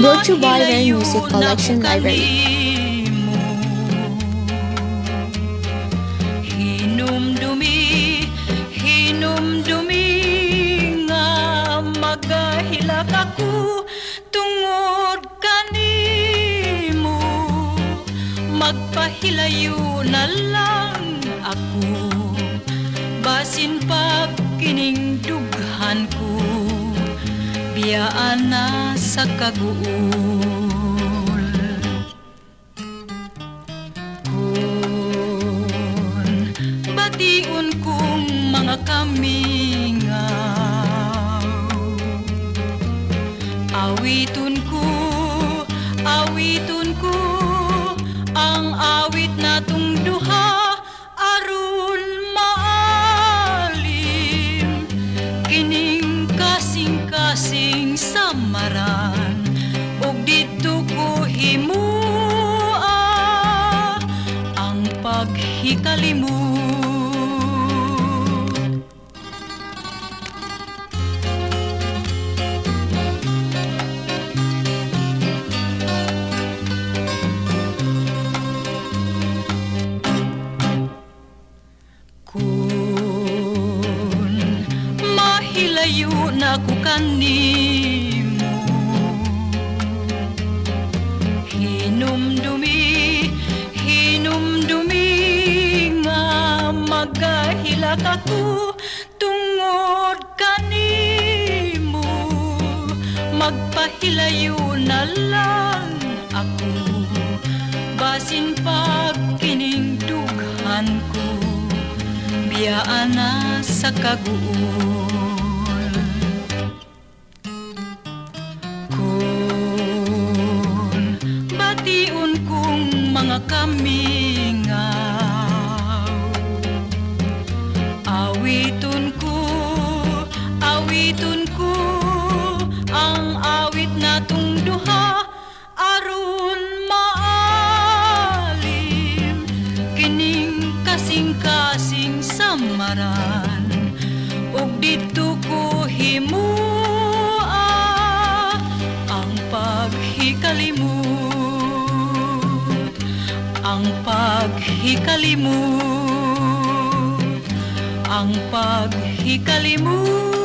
Brought to you by Rare Music Collection Library. Hinumdumi nga magahilak ako tungod kanimo. Magpahilayo na lang ako, basin pag kining dughan ko, biyaan na sa kaguol. Kun bation kong mga kamingaw, awiton ko ang awit natong duha, aron maalim kining kasing-kasing samaran, ug dito ko himua ang paghikalimot. Kun mahilayo na ko kanimo, hinumdumi nga magahilak ako tungod kanimo. Magpahilayo na lang ako, basin pag kining dughan ko, biyaan na sa kaguol. Kun bation kong mga kamingaw, awiton ko ang awit natong duha, aron maalim kining kasing-kasing samaran, ug dito ko himua ang paghikalimot, ang paghikalimot, ang paghikalimot.